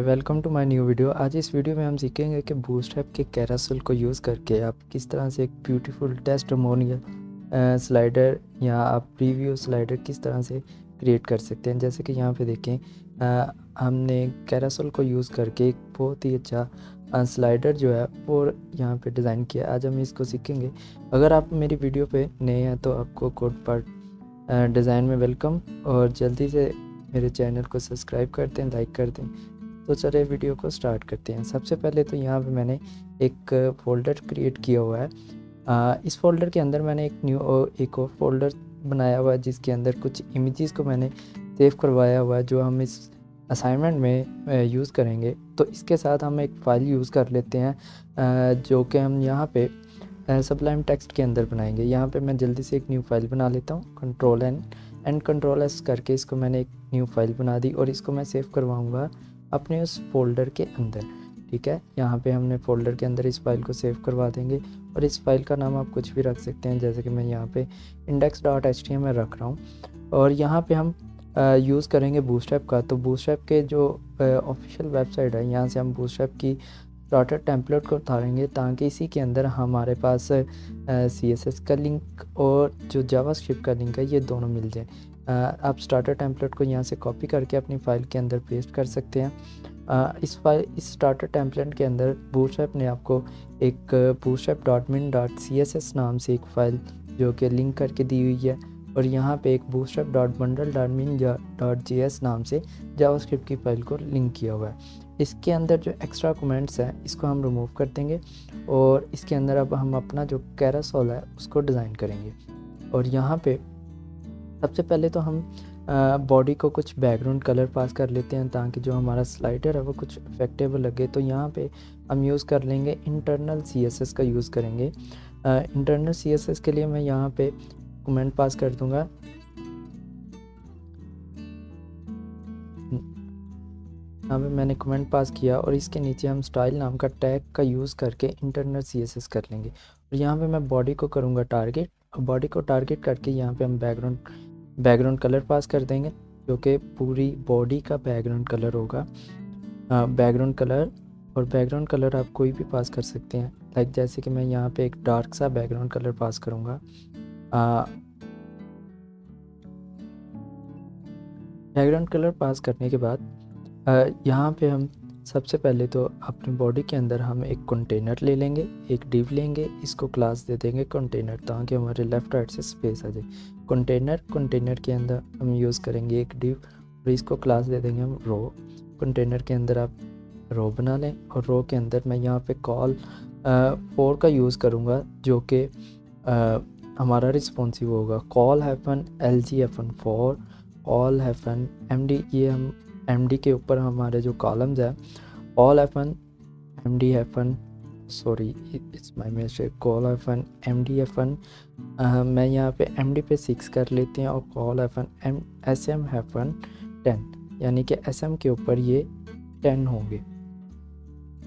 Welcome to my new video. आज इस video में हम सीखेंगे कि बूटस्ट्रैप के कैरासल को यूज़ करके आप किस तरह से एक ब्यूटीफुल टेस्टिमोनियल स्लाइडर या आप प्रीव्यू स्लाइडर किस तरह से क्रिएट कर सकते हैं। जैसे कि यहाँ पे देखें, हमने कैरासल को यूज़ करके एक बहुत ही अच्छा स्लाइडर जो है वो यहाँ पे डिज़ाइन किया। आज हम इसको सीखेंगे। अगर आप मेरी वीडियो पे नए हैं तो आपको कोड पर डिज़ाइन में वेलकम, और जल्दी से मेरे चैनल को सब्सक्राइब कर दें, लाइक कर दें। तो चलिए वीडियो को स्टार्ट करते हैं। सबसे पहले तो यहाँ पे मैंने एक फ़ोल्डर क्रिएट किया हुआ है। इस फोल्डर के अंदर मैंने एक और फोल्डर बनाया हुआ है जिसके अंदर कुछ इमेजेस को मैंने सेव करवाया हुआ है जो हम इस असाइनमेंट में यूज़ करेंगे। तो इसके साथ हम एक फ़ाइल यूज़ कर लेते हैं जो कि हम यहाँ पे सबलाइम टेक्स्ट के अंदर बनाएंगे। यहाँ पे मैं जल्दी से एक न्यू फाइल बना लेता हूँ। कंट्रोल एस करके इसको मैंने एक न्यू फाइल बना दी और इसको मैं सेव करवाऊँगा अपने उस फोल्डर के अंदर। ठीक है, यहाँ पे हमने फोल्डर के अंदर इस फाइल को सेव करवा देंगे और इस फाइल का नाम आप कुछ भी रख सकते हैं। जैसे कि मैं यहाँ पे index.html रख रहा हूँ और यहाँ पे हम यूज़ करेंगे बूटस्ट्रैप का। तो बूटस्ट्रैप के जो ऑफिशियल वेबसाइट है, यहाँ से हम बूटस्ट्रैप की स्टार्टर टेम्पलेट को उतारेंगे ताकि इसी के अंदर हमारे पास CSS का लिंक और जो जावास्क्रिप्ट का लिंक है ये दोनों मिल जाए। आप स्टार्टर टेम्पलेट को यहाँ से कॉपी करके अपनी फ़ाइल के अंदर पेस्ट कर सकते हैं। इस स्टार्टर टेम्पलेट के अंदर बूटस्ट्रैप ने आपको एक bootstrap.min.css नाम से एक फ़ाइल जो कि लिंक करके दी हुई है, और यहाँ पे एक bootstrap.bundle.min.js नाम से जावास्क्रिप्ट की फ़ाइल को लिंक किया हुआ है। इसके अंदर जो एक्स्ट्रा कमेंट्स हैं इसको हम रिमूव कर देंगे और इसके अंदर अब हम अपना जो कैरासल है उसको डिज़ाइन करेंगे। और यहाँ पे सबसे पहले तो हम बॉडी को कुछ बैकग्राउंड कलर पास कर लेते हैं ताकि जो हमारा स्लाइडर है वो कुछ इफेक्टेबल लगे। तो यहाँ पे हम यूज़ कर लेंगे इंटरनल CSS का यूज़ करेंगे। इंटरनल CSS के लिए मैं यहाँ पे कमेंट पास कर दूँगा। यहाँ पे मैंने कमेंट पास किया और इसके नीचे हम स्टाइल नाम का टैग का यूज़ करके इंटरनल CSS कर लेंगे। और यहाँ पे मैं बॉडी को करूँगा टारगेट, और बॉडी को टारगेट करके यहाँ पे हम बैकग्राउंड कलर पास कर देंगे जो कि पूरी बॉडी का बैकग्राउंड कलर होगा। बैकग्राउंड कलर आप कोई भी पास कर सकते हैं। लाइक जैसे कि मैं यहाँ पे एक डार्क सा बैकग्राउंड कलर पास करूँगा। बैकग्राउंड कलर पास करने के बाद यहाँ पे हम सबसे पहले तो अपनी बॉडी के अंदर हम एक कंटेनर ले लेंगे, एक डिव लेंगे, इसको क्लास दे देंगे कंटेनर ताकि हमारे लेफ़्ट राइट से स्पेस आ जाए। कंटेनर के अंदर हम यूज़ करेंगे एक डिव और इसको क्लास दे देंगे हम रो। कंटेनर के अंदर आप रो बना लें और रो के अंदर मैं यहाँ पे कॉल 4 का यूज़ करूँगा जो कि हमारा रिस्पॉन्सिव होगा। कॉल -lg-4 कॉल -md, ये हम md के ऊपर हमारे जो कॉलम्स है all -md it's my mistake, call -md मैं यहाँ पे md पे 6 कर लेते हैं और कॉल -sm 10, यानी कि sm के ऊपर ये 10 होंगे।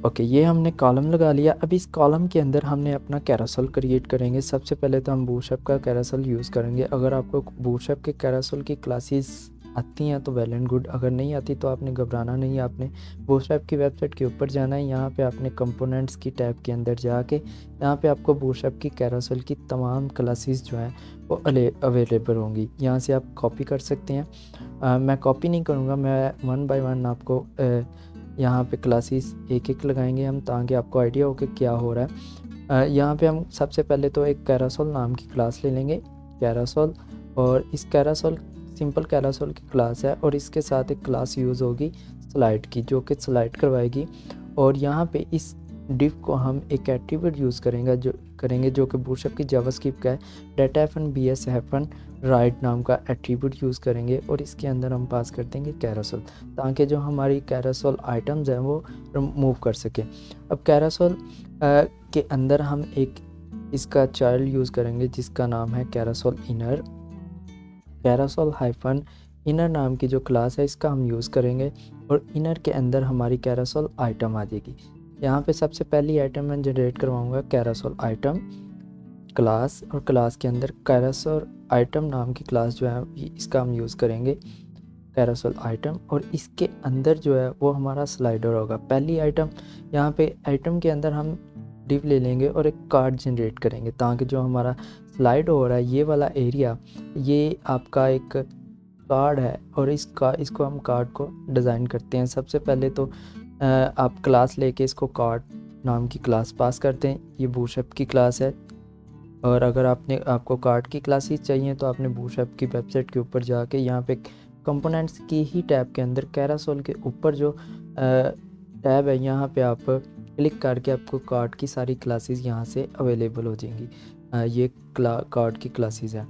ओके, ये हमने कॉलम लगा लिया। अब इस कॉलम के अंदर हमने अपना कैरासल क्रिएट करेंगे। सबसे पहले तो हम बूटस्ट्रैप का कैरासल यूज़ करेंगे। अगर आपको बूटस्ट्रैप के कैरासल की क्लासेस आती हैं तो वेल एंड गुड, अगर नहीं आती तो आपने घबराना नहीं, आपने बूटस्ट्रैप की वेबसाइट के ऊपर जाना है। यहाँ पे आपने कंपोनेंट्स की टैब के अंदर जाके यहाँ पे आपको बूटस्ट्रैप की कैरासल की तमाम क्लासेस जो हैं वो अवेलेबल होंगी। यहाँ से आप कॉपी कर सकते हैं। मैं कॉपी नहीं करूँगा, मैं 1 बाय 1 आपको यहाँ पे क्लासेस एक लगाएंगे हम ताकि आपको आइडिया हो कि क्या हो रहा है। यहाँ पे हम सबसे पहले तो एक कैरासल नाम की क्लास ले लेंगे, कैरासल, और इस कैरासल सिंपल कैरासल की क्लास है और इसके साथ एक क्लास यूज़ होगी स्लाइड की जो कि स्लाइड करवाएगी। और यहाँ पे इस डिव को हम एक एट्रीब्यूट यूज़ करेंगे जो कि बूटस्ट्रैप की जावास्क्रिप्ट का है। data-bs-write नाम का एट्रीब्यूट यूज़ करेंगे और इसके अंदर हम पास कर देंगे कैरासल ताकि जो हमारी कैरासल आइटम्स हैं वो मूव कर सकें। अब कैरासल के अंदर हम एक इसका चाइल्ड यूज़ करेंगे जिसका नाम है कैरासल इनर। कैरासल-इनर नाम की जो क्लास है इसका हम यूज़ करेंगे और इनर के अंदर हमारी कैरासल आइटम आ जाएगी। यहाँ पे सबसे पहली आइटम मैं जनरेट करवाऊँगा कैरासल आइटम क्लास, और क्लास के अंदर कैरासल आइटम नाम की क्लास जो है इसका हम यूज़ करेंगे। कैरोसेल आइटम, और इसके अंदर जो है वो हमारा स्लाइडर होगा। पहली आइटम, यहाँ पे आइटम के अंदर हम डिव ले लेंगे और एक कार्ड जनरेट करेंगे, ताकि जो हमारा स्लाइड हो रहा है ये वाला एरिया, ये आपका एक कार्ड है, और इसको हम कार्ड को डिज़ाइन करते हैं। सबसे पहले तो आप क्लास लेके इसको कार्ड नाम की क्लास पास करते हैं। ये बूटस्ट्रैप की क्लास है, और अगर आपको कार्ड की क्लासेस चाहिए तो आपने बूटस्ट्रैप की वेबसाइट के ऊपर जाके यहाँ पे कंपोनेंट्स की ही टैब के अंदर कैरोसेल के ऊपर जो टैब है, यहाँ पे आप क्लिक करके आपको कार्ड की सारी क्लासेस यहाँ से अवेलेबल हो जाएंगी। ये कार्ड की क्लासेस है।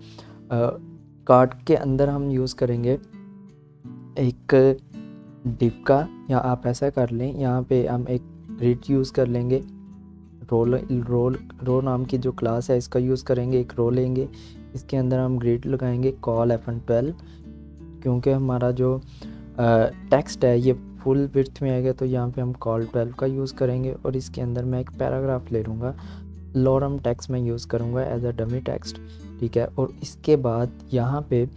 कार्ड के अंदर हम यूज़ करेंगे एक डिव का, या आप ऐसा कर लें, यहाँ पे हम एक ग्रिड यूज़ कर लेंगे। रो नाम की जो क्लास है इसका यूज़ करेंगे, एक रो लेंगे, इसके अंदर हम ग्रिड लगाएंगे कॉल F12, क्योंकि हमारा जो टेक्स्ट है ये फुल विड्थ में आएगा, तो यहाँ पे हम कॉल 12 का यूज़ करेंगे। और इसके अंदर मैं एक पैराग्राफ ले लूँगा, लॉरम टेक्स्ट में यूज़ करूँगा एज अ डमी टेक्स्ट, ठीक है। और इसके बाद यहाँ पे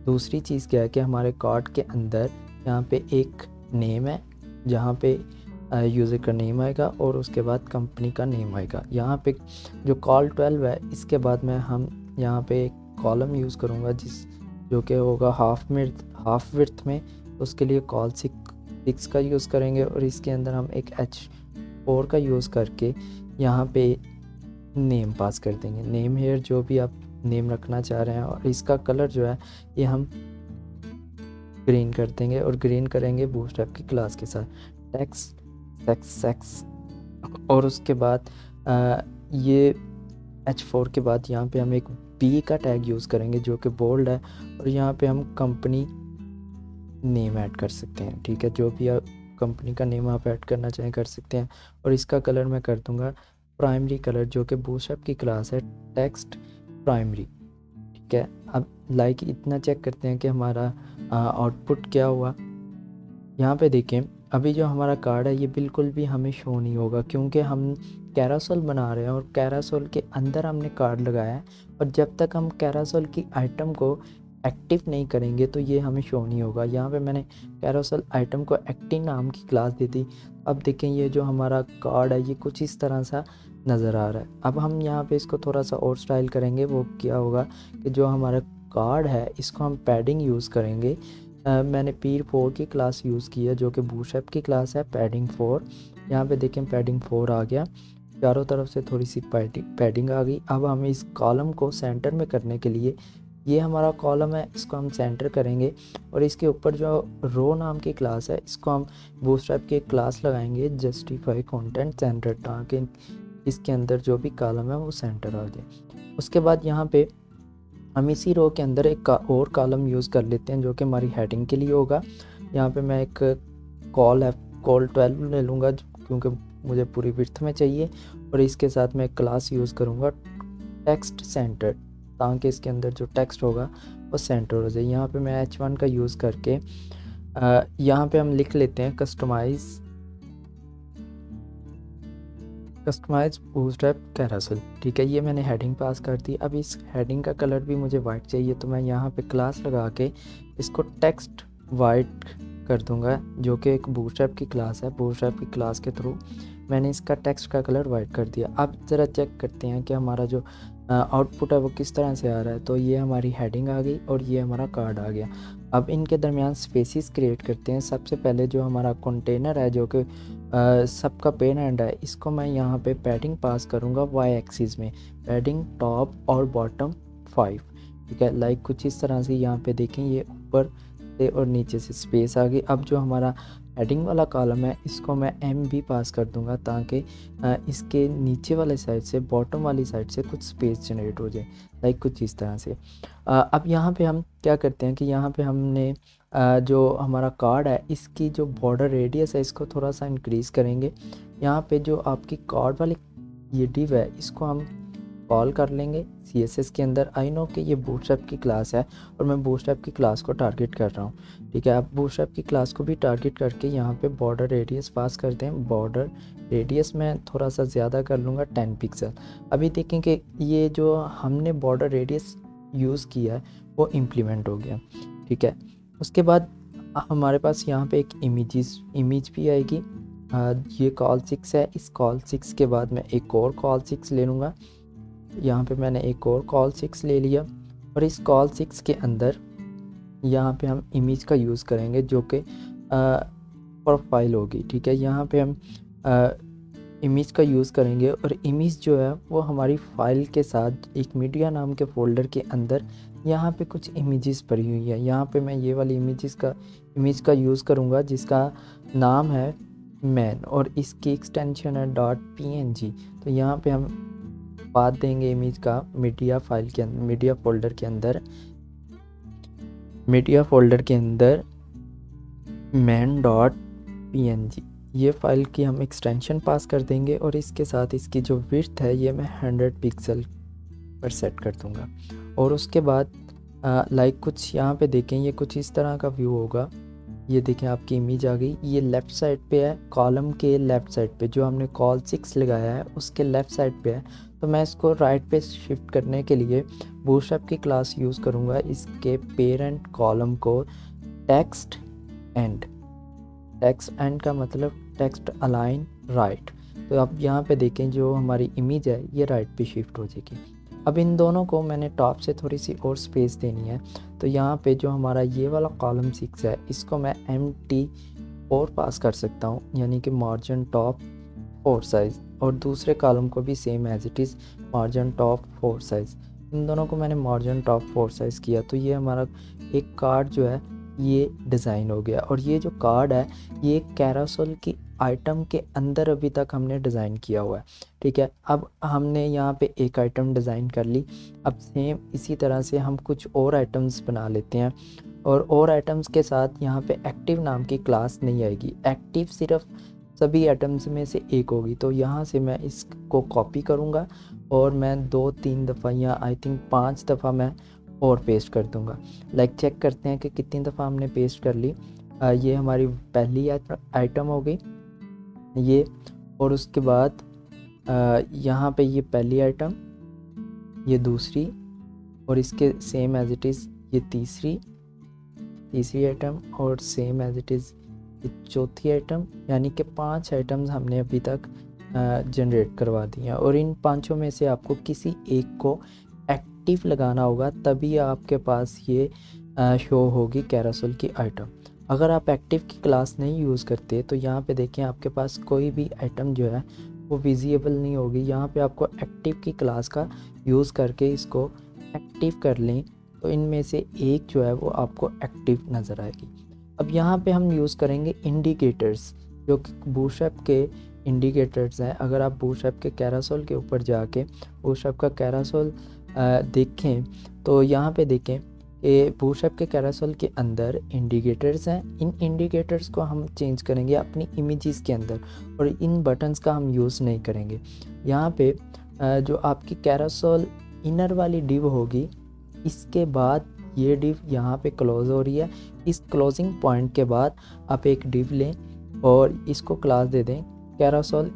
दूसरी चीज़ क्या है कि हमारे कार्ड के अंदर यहाँ पे एक नेम है, जहाँ पे यूज़र का नेम आएगा और उसके बाद कंपनी का नेम आएगा। यहाँ पे जो कॉल 12 है, इसके बाद में हम यहाँ पे एक कॉलम यूज़ करूँगा जो कि होगा हाफ विड्थ में, उसके लिए कॉल 6 का यूज़ करेंगे। और इसके अंदर हम एक H4 का यूज़ करके यहाँ पे नेम पास कर देंगे, नेम हेयर जो भी आप नेम रखना चाह रहे हैं। और इसका कलर जो है ये हम ग्रीन कर देंगे, और ग्रीन करेंगे बूटस्ट्रैप की क्लास के साथ टेक्स्ट सेक्स। और उसके बाद ये H4 के बाद यहाँ पे हम एक बी का टैग यूज़ करेंगे जो कि बोल्ड है, और यहाँ पे हम कंपनी नेम ऐड कर सकते हैं, ठीक है। जो भी आप कंपनी का नेम आप ऐड करना चाहें कर सकते हैं। और इसका कलर मैं कर दूंगा प्राइमरी कलर, जो कि बूटस्ट्रैप की क्लास है टेक्स्ट प्राइमरी, ठीक है। अब लाइक इतना चेक करते हैं कि हमारा आउटपुट क्या हुआ। यहाँ पे देखें, अभी जो हमारा कार्ड है ये बिल्कुल भी हमें शो नहीं होगा, क्योंकि हम कैरोसेल बना रहे हैं और कैरोसेल के अंदर हमने कार्ड लगाया है। और जब तक हम कैरोसेल की आइटम को एक्टिव नहीं करेंगे तो ये हमें शो नहीं होगा। यहाँ पे मैंने कैरोसेल आइटम को एक्टिव नाम की क्लास दी थी। अब देखें ये जो हमारा कार्ड है ये कुछ इस तरह सा नज़र आ रहा है। अब हम यहाँ पे इसको थोड़ा सा और स्टाइल करेंगे। वो क्या होगा कि जो हमारा कार्ड है इसको हम पैडिंग यूज़ करेंगे। मैंने पीर 4 की क्लास यूज़ की है जो कि बूटस्ट्रैप की क्लास है पैडिंग 4। यहाँ पे देखें पैडिंग 4 आ गया, चारों तरफ से थोड़ी सी पैडिंग आ गई। अब हम इस कॉलम को सेंटर में करने के लिए, ये हमारा कॉलम है इसको हम सेंटर करेंगे, और इसके ऊपर जो रो नाम की क्लास है इसको हम बूटस्ट्रैप की क्लास लगाएंगे जस्टिफाई कंटेंट सेंटर, ताकि इसके अंदर जो भी कॉलम है वो सेंटर आ जाए। उसके बाद यहाँ पे हम इसी रो के अंदर एक और कॉलम यूज़ कर लेते हैं जो कि हमारी हेडिंग के लिए होगा। यहाँ पे मैं एक कॉल 12 ले लूँगा क्योंकि मुझे पूरी विड्थ में चाहिए, और इसके साथ मैं एक क्लास यूज़ करूँगा टेक्स्ट सेंटर, ताकि इसके अंदर जो टेक्स्ट होगा वो सेंटर हो जाए। यहाँ पे मैं H1 का यूज़ करके यहाँ पे हम लिख लेते हैं कस्टमाइज़ बूटस्ट्रैप कैरोसेल, ठीक है। ये मैंने हेडिंग पास कर दी। अब इस हेडिंग का कलर भी मुझे वाइट चाहिए, तो मैं यहाँ पे क्लास लगा के इसको टेक्स्ट वाइट कर दूंगा, जो कि एक बूटस्ट्रैप की क्लास है। बूटस्ट्रैप की क्लास के थ्रू मैंने इसका टेक्स्ट का कलर वाइट कर दिया। अब ज़रा चेक करते हैं कि हमारा जो आउटपुट है वो किस तरह से आ रहा है। तो ये हमारी हेडिंग आ गई और ये हमारा कार्ड आ गया। अब इनके दरमियान स्पेसिस क्रिएट करते हैं। सबसे पहले जो हमारा कंटेनर है जो कि सबका पेन एंड है, इसको मैं यहाँ पे पैडिंग पास करूँगा वाई एक्सिस में, पैडिंग टॉप और बॉटम 5, ठीक है। लाइक कुछ इस तरह से यहाँ पे देखें ये ऊपर से और नीचे से स्पेस आ गई। अब जो हमारा हेडिंग वाला कॉलम है इसको मैं एम भी पास कर दूंगा, ताकि इसके नीचे वाले साइड से बॉटम वाली साइड से कुछ स्पेस जनरेट हो जाए, लाइक कुछ इस तरह से। अब यहाँ पे हम क्या करते हैं कि यहाँ पे हमने जो हमारा कार्ड है इसकी जो बॉर्डर रेडियस है इसको थोड़ा सा इंक्रीज़ करेंगे। यहाँ पे जो आपकी कार्ड वाली ये डिव है इसको हम कॉल कर लेंगे CSS के अंदर। आई नो कि ये बूटस्ट्रैप की क्लास है और मैं बूटस्ट्रैप की क्लास को टारगेट कर रहा हूँ, ठीक है। अब बूटस्ट्रैप की क्लास को भी टारगेट करके यहाँ पे बॉर्डर रेडियस पास करते हैं। बॉर्डर रेडियस मैं थोड़ा सा ज़्यादा कर लूँगा 10 पिक्सल। अभी देखें कि ये जो हमने बॉर्डर रेडियस यूज़ किया है वो इम्प्लीमेंट हो गया, ठीक है। उसके बाद हमारे पास यहाँ पे एक इमेज भी आएगी। ये कॉल 6 है। इस कॉल 6 के बाद मैं एक और कॉल 6 ले लूँगा। यहाँ पे मैंने एक और कॉल 6 ले लिया और इस कॉल 6 के अंदर यहाँ पे हम इमेज का यूज़ करेंगे जो कि प्रोफाइल होगी। ठीक है, यहाँ पे हम इमेज का यूज़ करेंगे और इमेज जो है वो हमारी फ़ाइल के साथ एक मीडिया नाम के फ़ोल्डर के अंदर यहाँ पे कुछ इमेजेस पड़ी हुई है। यहाँ पे मैं ये वाली इमेज का यूज़ करूँगा जिसका नाम है मैन और इसकी एक्सटेंशन है .png। तो यहाँ पे हम पाथ देंगे इमेज का मीडिया फ़ोल्डर के अंदर man.png ये फ़ाइल की हम एक्सटेंशन पास कर देंगे और इसके साथ इसकी जो विड्थ है ये मैं 100 पिक्सल पर सेट कर दूंगा। और उसके बाद कुछ यहाँ पे देखें, ये कुछ इस तरह का व्यू होगा। ये देखें आपकी इमेज आ गई। ये लेफ़्ट साइड पे है, कॉलम के लेफ़्ट साइड पे जो हमने कॉल 6 लगाया है उसके लेफ़्ट साइड पे है। तो मैं इसको राइट पे शिफ्ट करने के लिए बूटस्ट्रैप की क्लास यूज़ करूँगा। इसके पेरेंट कॉलम को टेक्स्ट एंड का मतलब टेक्स्ट अलाइन राइट। तो अब यहाँ पे देखें जो हमारी इमेज है ये राइट पे शिफ्ट हो जाएगी। अब इन दोनों को मैंने टॉप से थोड़ी सी और स्पेस देनी है। तो यहाँ पे जो हमारा ये वाला कॉलम 6 है इसको मैं MT4 पास कर सकता हूँ, यानी कि मार्जिन टॉप 4 साइज़, और दूसरे कॉलम को भी same as it is margin top 4 size. इन दोनों को मैंने मार्जिन टॉप 4 साइज़ किया तो ये हमारा एक कार्ड जो है ये डिज़ाइन हो गया। और ये जो कार्ड है ये कैरोसेल की आइटम के अंदर अभी तक हमने डिज़ाइन किया हुआ है। ठीक है, अब हमने यहाँ पे एक आइटम डिज़ाइन कर ली। अब सेम इसी तरह से हम कुछ और आइटम्स बना लेते हैं और आइटम्स के साथ यहाँ पे एक्टिव नाम की क्लास नहीं आएगी। एक्टिव सिर्फ सभी आइटम्स में से एक होगी। तो यहाँ से मैं इसको कॉपी करूँगा और मैं 2-3 दफ़ा या आई थिंक 5 दफ़ा मैं और पेस्ट कर दूँगा। चेक करते हैं कि कितनी दफ़ा हमने पेस्ट कर ली। ये हमारी पहली आइटम हो गई ये, और उसके बाद यहाँ पे ये पहली आइटम, ये दूसरी, और इसके सेम एज इट इज़ ये तीसरी आइटम, और सेम एज इट इज़ ये चौथी आइटम। यानी कि 5 आइटम्स हमने अभी तक जनरेट करवा दी हैं। और इन 5 में से आपको किसी एक को एक्टिव लगाना होगा तभी आपके पास ये शो होगी कैरोसेल की आइटम। अगर आप एक्टिव की क्लास नहीं यूज़ करते तो यहाँ पे देखें आपके पास कोई भी आइटम जो है वो विजिबल नहीं होगी। यहाँ पे आपको एक्टिव की क्लास का यूज़ करके इसको एक्टिव कर लें तो इनमें से एक जो है वो आपको एक्टिव नज़र आएगी। अब यहाँ पे हम यूज़ करेंगे इंडिकेटर्स, जो कि बूटस्ट्रैप के इंडिकेटर्स हैं। अगर आप बूटस्ट्रैप के कैरोसेल के ऊपर जाके बूटस्ट्रैप का कैरोसेल देखें तो यहाँ पे देखें कि बूटस्ट्रैप के कैरोसेल के अंदर इंडिकेटर्स हैं। इन इंडिकेटर्स को हम चेंज करेंगे अपनी इमेजेस के अंदर और इन बटन्स का हम यूज़ नहीं करेंगे। यहाँ पे जो आपकी कैरोसेल इनर वाली डिव होगी, इसके बाद ये डिव यहाँ पे क्लोज़ हो रही है। इस क्लोजिंग पॉइंट के बाद आप एक डिव लें और इसको क्लास दे दें कैरोसेल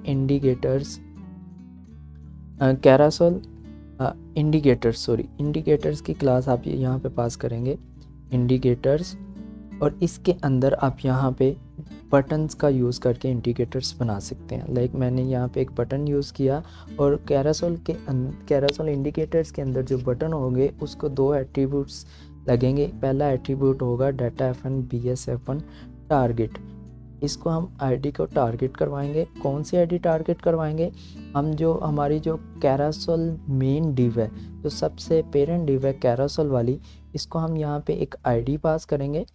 इंडिकेटर्स की क्लास आप यहाँ पे पास करेंगे इंडिकेटर्स, और इसके अंदर आप यहाँ पे बटन्स का यूज़ करके इंडिकेटर्स बना सकते हैं। मैंने यहाँ पे एक बटन यूज़ किया और कैरोसेल इंडिकेटर्स के अंदर जो बटन होंगे उसको 2 एट्रीब्यूट्स लगेंगे। पहला एट्रीब्यूट होगा data F1 BS F1 target. इसको हम आईडी को टारगेट करवाएंगे। कौन सी आईडी टारगेट करवाएंगे? हम जो हमारी जो कैरोसेल मेन डिव है, जो सबसे पेरेंट डिव है कैरोसेल वाली, इसको हम यहाँ पे एक आईडी पास करेंगे।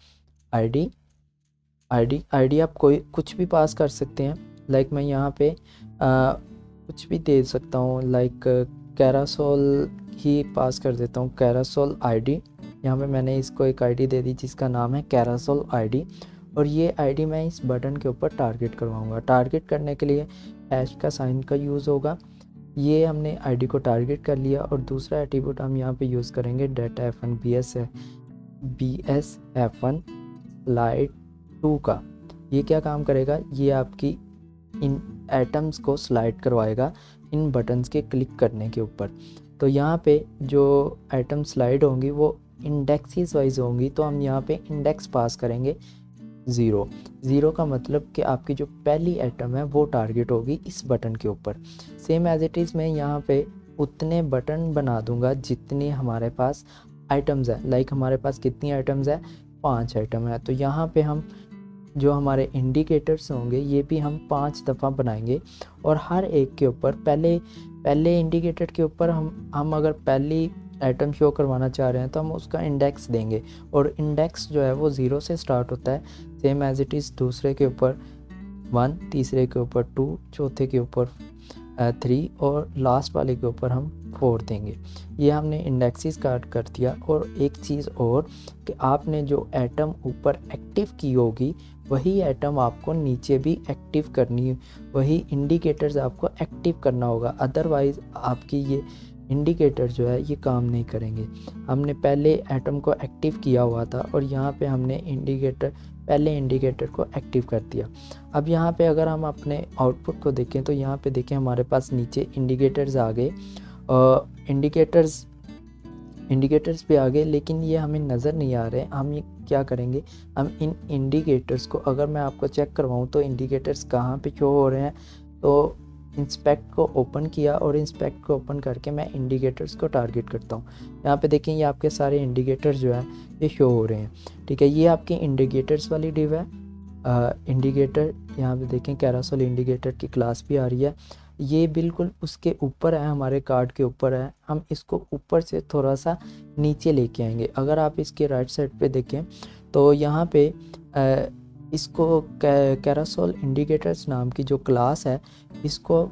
आईडी आप कुछ भी पास कर सकते हैं। मैं यहाँ पे कुछ भी दे सकता हूँ, कैरोसेल ही पास कर देता हूँ, कैरोसेल आईडी। यहाँ पे मैंने इसको एक आईडी दे दी जिसका नाम है कैरोसेल आईडी, और ये आईडी मैं इस बटन के ऊपर टारगेट करवाऊँगा। टारगेट करने के लिए हैश का साइन का यूज़ होगा। ये हमने आईडी को टारगेट कर लिया और दूसरा एट्रीब्यूट हम यहाँ पे यूज़ करेंगे data F1 BS F1 slide 2 का। ये क्या काम करेगा? ये आपकी इन एटम्स को स्लाइड करवाएगा इन बटन्स के क्लिक करने के ऊपर। तो यहाँ पे जो आइटम स्लाइड होंगी वो इंडेक्सेस वाइज होंगी, तो हम यहाँ पे इंडेक्स पास करेंगे ज़ीरो। ज़ीरो का मतलब कि आपकी जो पहली एटम है वो टारगेट होगी इस बटन के ऊपर। सेम एज इट इज़ मैं यहाँ पे उतने बटन बना दूंगा जितनी हमारे पास आइटम्स है। लाइक हमारे पास कितनी आइटम्स है, 5 आइटम है। तो यहाँ पे हम जो हमारे इंडिकेटर्स होंगे ये भी हम 5 दफ़ा बनाएंगे और हर एक के ऊपर पहले इंडिकेटर के ऊपर हम अगर पहली आइटम शो करवाना चाह रहे हैं तो हम उसका इंडेक्स देंगे और इंडेक्स जो है वो 0 से स्टार्ट होता है। सेम एज इट इज़ दूसरे के ऊपर 1, तीसरे के ऊपर 2, चौथे के ऊपर 3 और लास्ट वाले के ऊपर हम 4 देंगे। ये हमने इंडेक्सेस काट कर दिया। और एक चीज़ और कि आपने जो एटम ऊपर एक्टिव की होगी वही एटम आपको नीचे भी एक्टिव करनी, वही इंडिकेटर्स आपको एक्टिव करना होगा, अदरवाइज़ आपकी ये इंडिकेटर जो है ये काम नहीं करेंगे। हमने पहले एटम को एक्टिव किया हुआ था और यहाँ पे हमने पहले इंडिकेटर को एक्टिव कर दिया। अब यहाँ पे अगर हम अपने आउटपुट को देखें तो यहाँ पे देखें हमारे पास नीचे इंडिकेटर्स आ गए, इंडिकेटर्स पे आ गए, लेकिन ये हमें नज़र नहीं आ रहे। हम ये क्या करेंगे, हम इन इंडिकेटर्स को अगर मैं आपको चेक करवाऊँ तो इंडिकेटर्स कहाँ पे शो हो रहे हैं। तो इंस्पेक्ट को ओपन किया और इंस्पेक्ट को ओपन करके मैं इंडिकेटर्स को टारगेट करता हूँ। यहाँ पे देखें ये आपके सारे इंडिकेटर्स जो है ये शो हो रहे हैं। ठीक है, ये आपके इंडिकेटर्स वाली डिव है। इंडिकेटर यहाँ पे देखें कैरासोल इंडिकेटर की क्लास भी आ रही है। ये बिल्कुल उसके ऊपर है, हमारे कार्ड के ऊपर है। हम इसको ऊपर से थोड़ा सा नीचे लेके आएंगे। अगर आप इसके राइट साइड पे देखें तो यहाँ पे इसको कैरासोल इंडिकेटर्स नाम की जो क्लास है इसको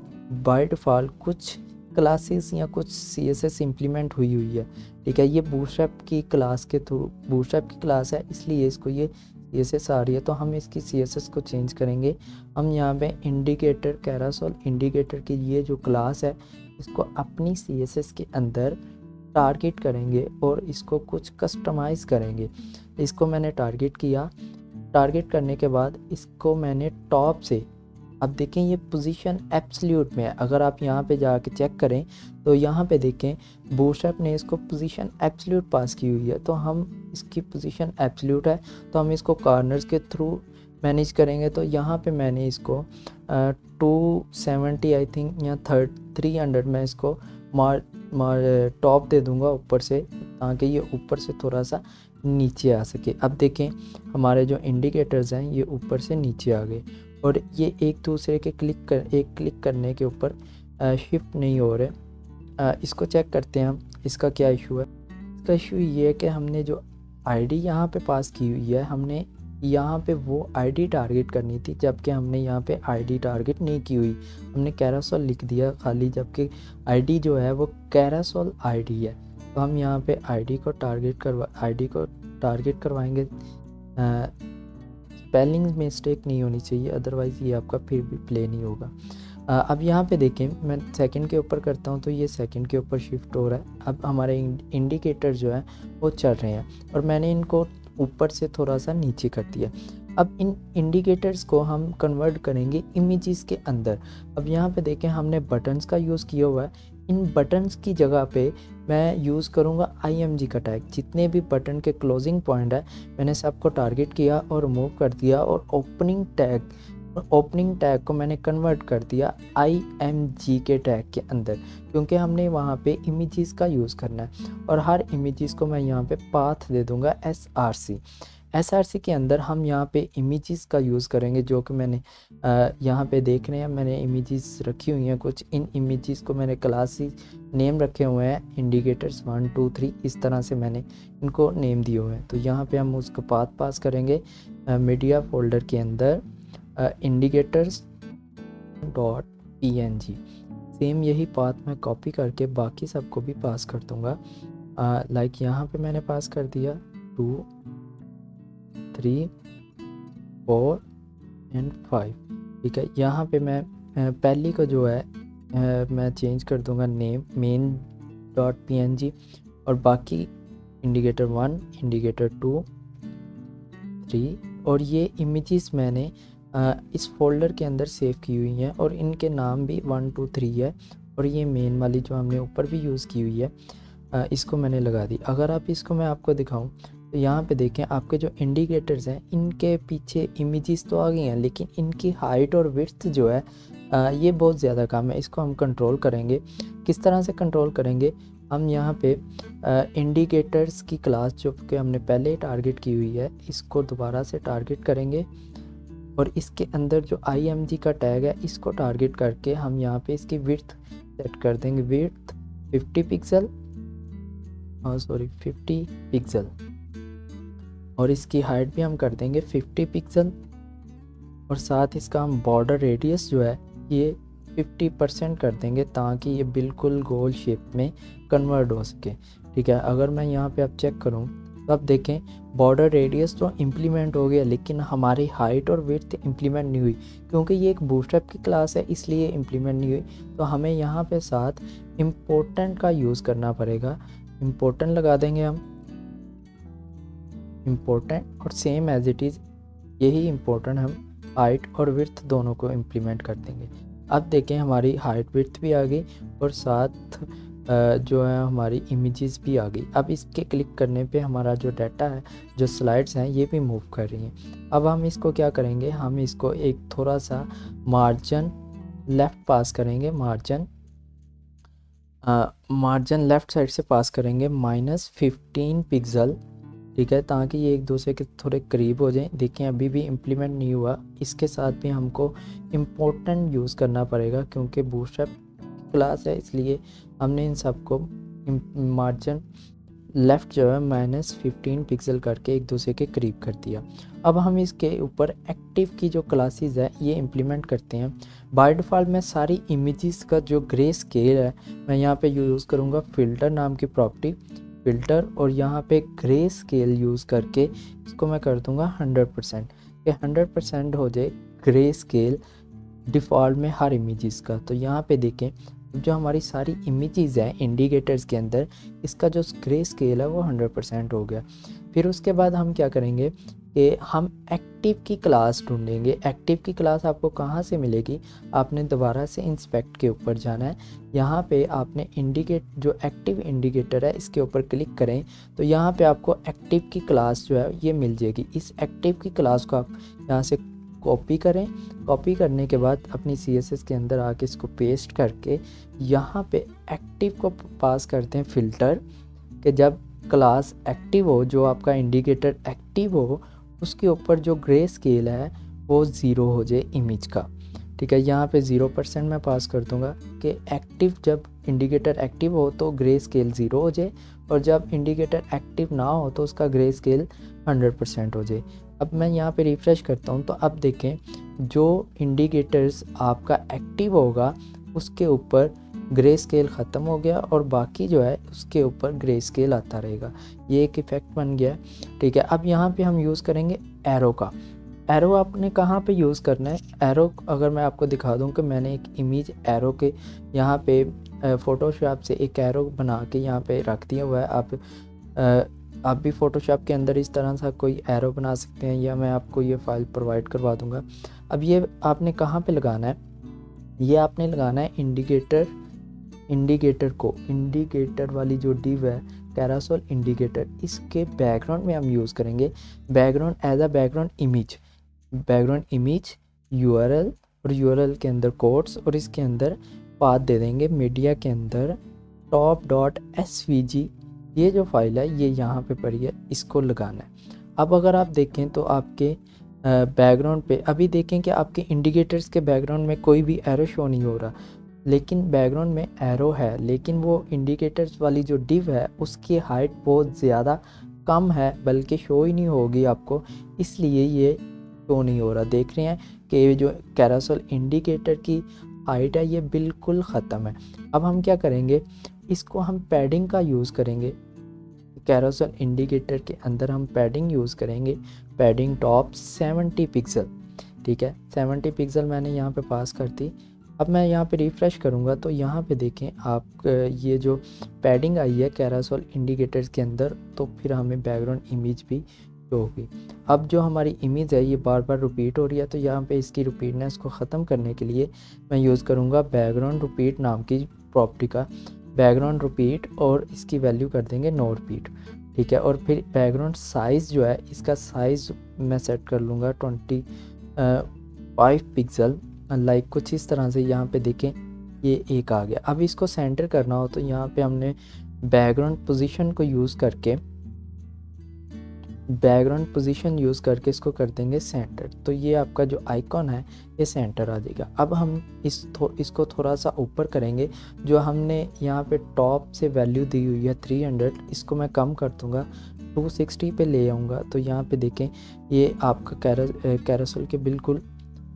बाय डिफ़ॉल्ट कुछ क्लासेस या कुछ CSS इम्प्लीमेंट हुई है। ठीक है, ये बूटस्ट्रैप की क्लास के थ्रू बूटस्ट्रैप की क्लास है इसलिए इसको ये CSS आ रही है। तो हम इसकी CSS को चेंज करेंगे। हम यहाँ पे इंडिकेटर कैरासोल इंडिकेटर की ये जो क्लास है इसको अपनी CSS के अंदर टारगेट करेंगे और इसको कुछ कस्टमाइज़ करेंगे। इसको मैंने टारगेट किया। टारगेट करने के बाद इसको मैंने टॉप से, अब देखें ये पोजीशन एब्सोल्यूट में है। अगर आप यहाँ पे जाके चेक करें तो यहाँ पे देखें बूटस्ट्रैप ने इसको पोजीशन एब्सोल्यूट पास की हुई है। तो हम इसकी पोजीशन एब्सोल्यूट है तो हम इसको कॉर्नर्स के थ्रू मैनेज करेंगे। तो यहाँ पे मैंने इसको 270 आई थिंक या 300 मैं इसको टॉप दे दूँगा ऊपर से, ताकि ये ऊपर से थोड़ा सा नीचे आ सके। अब देखें हमारे जो इंडिकेटर्स हैं ये ऊपर से नीचे आ गए और ये एक दूसरे के क्लिक करने के ऊपर शिफ्ट नहीं हो रहे। इसको चेक करते हैं हम, इसका क्या इशू है। इसका इशू ये है कि हमने जो आईडी यहाँ पे पास की हुई है, हमने यहाँ पे वो आईडी टारगेट करनी थी, जबकि हमने यहाँ पे आईडी टारगेट नहीं की हुई। हमने कैरासोल लिख दिया खाली, जबकि आईडी जो है वो कैरासोल आईडी है। तो हम यहाँ पे आईडी को टारगेट करवाएंगे। स्पेलिंग मिस्टेक नहीं होनी चाहिए, अदरवाइज़ ये आपका फिर भी प्ले नहीं होगा। अब यहाँ पे देखें मैं सेकंड के ऊपर करता हूँ तो ये सेकंड के ऊपर शिफ्ट हो रहा है। अब हमारे इंडिकेटर जो है वो चल रहे हैं और मैंने इनको ऊपर से थोड़ा सा नीचे कर दिया। अब इन इंडिकेटर्स को हम कन्वर्ट करेंगे इमेजेस के अंदर। अब यहाँ पे देखें हमने बटन्स का यूज़ किया हुआ है। इन बटन्स की जगह पे मैं यूज़ करूँगा IMG का टैग। जितने भी बटन के क्लोजिंग पॉइंट है मैंने सबको टारगेट किया और मूव कर दिया और ओपनिंग टैग को मैंने कन्वर्ट कर दिया IMG के टैग के अंदर, क्योंकि हमने वहाँ पे इमेजेस का यूज़ करना है। और हर इमेजेस को मैं यहाँ पे पाथ दे दूँगा SRC के अंदर हम यहाँ पे इमेजेस का यूज़ करेंगे, जो कि मैंने यहाँ पे देख रहे हैं मैंने इमेजेस रखी हुई हैं कुछ। इन इमेजेस को मैंने क्लासेस नेम रखे हुए हैं, इंडिकेटर्स 1 2 3 इस तरह से मैंने इनको नेम दिए हुए हैं। तो यहाँ पे हम उसको पाथ पास करेंगे मीडिया फोल्डर के अंदर इंडिकेटर्स .png। सेम यही पाथ मैं कॉपी करके बाकी सबको भी पास कर दूँगा। लाइक यहाँ पे मैंने पास कर दिया 2 3 4 एंड 5। ठीक है, यहाँ पे मैं पहली को जो है मैं चेंज कर दूँगा नेम main.png और बाकी इंडिकेटर 1 इंडिकेटर 2 3 और ये इमेजेस मैंने इस फोल्डर के अंदर सेव की हुई हैं और इनके नाम भी 1 2 3 है। और ये मेन वाली जो हमने ऊपर भी यूज़ की हुई है इसको मैंने लगा दी। अगर आप इसको मैं आपको दिखाऊं, तो यहाँ पे देखें आपके जो इंडिकेटर्स हैं इनके पीछे इमेजेस तो आ गई हैं, लेकिन इनकी हाइट और विड्थ जो है ये बहुत ज़्यादा कम है। इसको हम कंट्रोल करेंगे। किस तरह से कंट्रोल करेंगे? हम यहाँ पे इंडिकेटर्स की क्लास जो कि हमने पहले टारगेट की हुई है, इसको दोबारा से टारगेट करेंगे और इसके अंदर जो IMG का टैग है इसको टारगेट करके हम यहाँ पे इसकी विड्थ सेट कर देंगे। विड्थ 50 पिक्सल 50 पिक्सल और इसकी हाइट भी हम कर देंगे 50 पिक्सल और साथ इसका हम बॉर्डर रेडियस जो है ये 50% कर देंगे ताकि ये बिल्कुल गोल शेप में कन्वर्ट हो सके। ठीक है, अगर मैं यहाँ पे अब चेक करूँ तो अब देखें बॉर्डर रेडियस तो इम्प्लीमेंट हो गया, लेकिन हमारी हाइट और विड्थ इम्प्लीमेंट नहीं हुई क्योंकि ये एक बूटस्ट्रैप की क्लास है, इसलिए इम्प्लीमेंट नहीं हुई। तो हमें यहाँ पे साथ इम्पोर्टेंट का यूज़ करना पड़ेगा। इम्पोर्टेंट लगा देंगे हम, इम्पोर्टेंट, और सेम एज इट इज़ यही इम्पोर्टेंट हम हाइट और विड्थ दोनों को इम्प्लीमेंट कर देंगे। अब देखें हमारी हाइट विड्थ भी आ गई और साथ जो है हमारी इमेजेस भी आ गई। अब इसके क्लिक करने पे हमारा जो डाटा है, जो स्लाइड्स हैं, ये भी मूव कर रही हैं। अब हम इसको क्या करेंगे, हम इसको एक थोड़ा सा मार्जिन लेफ़्ट पास करेंगे। मार्जिन लेफ़्ट साइड से पास करेंगे -15 पिक्सल। ठीक है, ताकि ये एक दूसरे के थोड़े करीब हो जाएं। देखें अभी भी इम्प्लीमेंट नहीं हुआ, इसके साथ भी हमको इम्पोर्टेंट यूज़ करना पड़ेगा क्योंकि बूटस्ट्रैप क्लास है, इसलिए हमने इन सबको मार्जिन लेफ़्ट जो है -15 पिक्सल करके एक दूसरे के करीब कर दिया। अब हम इसके ऊपर एक्टिव की जो क्लासेस है ये इम्प्लीमेंट करते हैं। बाय डिफ़ॉल्ट में सारी इमेजेस का जो ग्रे स्केल है मैं यहाँ पे यूज़ करूँगा फ़िल्टर नाम की प्रॉपर्टी, फ़िल्टर, और यहाँ पे ग्रे स्केल यूज़ करके इसको मैं कर दूँगा 100%। ये 100% हो जाए ग्रे स्केल डिफ़ॉल्ट में हर इमेजेस का। तो यहाँ पे देखें जो हमारी सारी इमेजेस हैं इंडिकेटर्स के अंदर, इसका जो ग्रे स्केल है वो 100% हो गया। फिर उसके बाद हम क्या करेंगे कि हम एक्टिव की क्लास ढूंढेंगे। एक्टिव की क्लास आपको कहाँ से मिलेगी? आपने दोबारा से इंस्पेक्ट के ऊपर जाना है। यहाँ पे आपने जो एक्टिव इंडिकेटर है इसके ऊपर क्लिक करें तो यहाँ पे आपको एक्टिव की क्लास जो है ये मिल जाएगी। इस एक्टिव की क्लास को आप यहाँ से कॉपी करें। कॉपी करने के बाद अपनी CSS के अंदर आके इसको पेस्ट करके यहाँ पे एक्टिव को पास करते हैं फ़िल्टर कि जब क्लास एक्टिव हो, जो आपका इंडिकेटर एक्टिव हो, उसके ऊपर जो ग्रे स्केल है वो 0 हो जाए इमेज का। ठीक है, यहाँ पे 0% मैं पास कर दूँगा कि एक्टिव, जब इंडिकेटर एक्टिव हो तो ग्रे स्केल 0 हो जाए और जब इंडिकेटर एक्टिव ना हो तो उसका ग्रे स्केल 100% हो जाए। अब मैं यहाँ पे रिफ़्रेश करता हूँ तो अब देखें जो इंडिकेटर्स आपका एक्टिव होगा उसके ऊपर ग्रे स्केल ख़त्म हो गया और बाकी जो है उसके ऊपर ग्रे स्केल आता रहेगा। ये एक इफ़ेक्ट बन गया है। ठीक है, अब यहाँ पे हम यूज़ करेंगे एरो का। एरो आपने कहाँ पे यूज़ करना है? एरो अगर मैं आपको दिखा दूँ कि मैंने एक इमेज एरो के यहाँ पे फ़ोटोशॉप से एक एरो बना के यहाँ पे रख दिया हुआ है। आप भी फ़ोटोशॉप के अंदर इस तरह से कोई एरो बना सकते हैं या मैं आपको ये फ़ाइल प्रोवाइड करवा दूँगा। अब ये आपने कहाँ पे लगाना है? ये आपने लगाना है इंडिकेटर वाली जो डिव है कैरासोल इंडिकेटर, इसके बैकग्राउंड में हम यूज़ करेंगे। Background as a background image URL और URL के अंदर कोड्स और इसके अंदर पाथ दे देंगे मीडिया के अंदर top.svg। ये जो फाइल है ये यहाँ पे पड़ी है, इसको लगाना है। अब अगर आप देखें तो आपके बैकग्राउंड पे अभी देखें कि आपके इंडिकेटर्स के बैकग्राउंड में कोई भी एरो शो नहीं हो रहा, लेकिन बैकग्राउंड में एरो है, लेकिन वो इंडिकेटर्स वाली जो डिव है उसकी हाइट बहुत ज़्यादा कम है, बल्कि शो ही नहीं होगी आपको, इसलिए ये शो नहीं हो रहा। देख रहे हैं कि ये जो कैरासोल इंडिकेटर की हाइट है ये बिल्कुल ख़त्म है। अब हम क्या करेंगे, इसको हम पैडिंग का यूज़ करेंगे। कैरासोल इंडिकेटर के अंदर हम पैडिंग यूज़ करेंगे। Padding top 70 pixel. ठीक है, 70 पिक्सल मैंने यहाँ पे पास कर दी। अब मैं यहाँ पे रिफ़्रेश करूँगा तो यहाँ पे देखें आप ये जो पैडिंग आई है कैरासोल इंडिकेटर्स के अंदर, तो फिर हमें बैकग्राउंड इमेज भी शो होगी। अब जो हमारी इमेज है ये बार बार रिपीट हो रही है, तो यहाँ पे इसकी रिपीटनेस को ख़त्म करने के लिए मैं यूज़ करूँगा बैकग्राउंड रिपीट नाम की प्रॉपर्टी का। बैकग्राउंड रिपीट और इसकी वैल्यू कर देंगे नो रिपीट। ठीक है। और फिर बैकग्राउंड साइज़ जो है, इसका साइज़ मैं सेट कर लूँगा 25 पिक्सल, लाइक कुछ इस तरह से। यहाँ पे देखें ये एक आ गया। अब इसको सेंटर करना हो तो यहाँ पे हमने बैकग्राउंड पोजीशन को यूज़ करके इसको कर देंगे सेंटर। तो ये आपका जो आइकॉन है ये सेंटर आ जाएगा। अब हम इसको थोड़ा सा ऊपर करेंगे। जो हमने यहाँ पे टॉप से वैल्यू दी हुई है 300, इसको मैं कम कर दूँगा, 260 पे ले आऊँगा। तो यहाँ पे देखें ये आपका कैरोसेल के बिल्कुल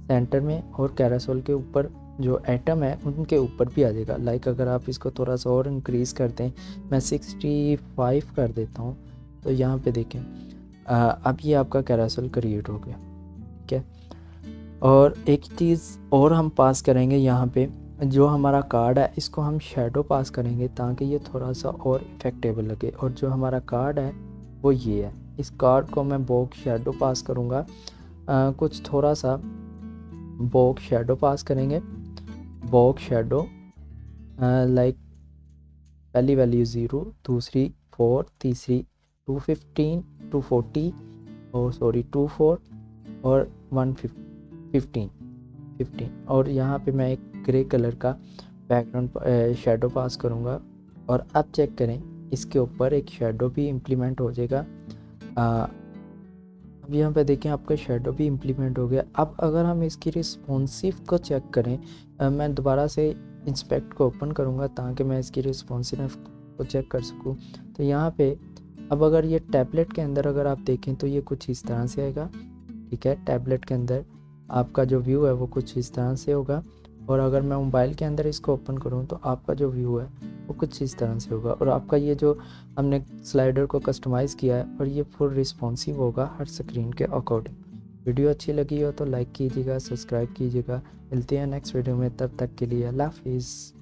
सेंटर में, और कैरोसेल के ऊपर जो एटम है उनके ऊपर भी आ जाएगा। लाइक अगर आप इसको थोड़ा सा और इंक्रीज़ कर दें, मैं 65 कर देता हूँ, तो यहाँ पे देखें अब ये आपका कैरोसेल क्रिएट हो गया, ठीक है। और एक चीज़ और हम पास करेंगे, यहाँ पे जो हमारा कार्ड है इसको हम शेडो पास करेंगे ताकि ये थोड़ा सा और इफेक्टेबल लगे। और जो हमारा कार्ड है वो ये है, इस कार्ड को मैं बॉक्स शेडो पास करूँगा। कुछ थोड़ा सा बॉक्स शेडो पास करेंगे। बॉक्स शेडो लाइक पहली वैल्यू 0, दूसरी 4, तीसरी 215, 240 और 24 और 115। और यहाँ पे मैं एक ग्रे कलर का बैकग्राउंड शेडो पास करूँगा। और अब चेक करें, इसके ऊपर एक शेडो भी इम्प्लीमेंट हो जाएगा। अब यहाँ पे देखें आपका शेडो भी इम्प्लीमेंट हो गया। अब अगर हम इसकी रिस्पॉन्सिव को चेक करें, मैं दोबारा से इंस्पेक्ट को ओपन करूँगा ताकि मैं इसकी रिस्पॉन्सिवनेस को चेक कर सकूँ। तो यहाँ पे अब अगर ये टैबलेट के अंदर अगर आप देखें तो ये कुछ इस तरह से आएगा, ठीक है। टैबलेट के अंदर आपका जो व्यू है वो कुछ इस तरह से होगा। और अगर मैं मोबाइल के अंदर इसको ओपन करूँ तो आपका जो व्यू है वो कुछ इस तरह से होगा। और आपका ये जो हमने स्लाइडर को कस्टमाइज़ किया है और ये फुल रिस्पॉन्सिव होगा हर स्क्रीन के अकॉर्डिंग। वीडियो अच्छी लगी हो तो लाइक कीजिएगा, सब्सक्राइब कीजिएगा। मिलते हैं नेक्स्ट वीडियो में, तब तक के लिए अल्लाह हाफिज़।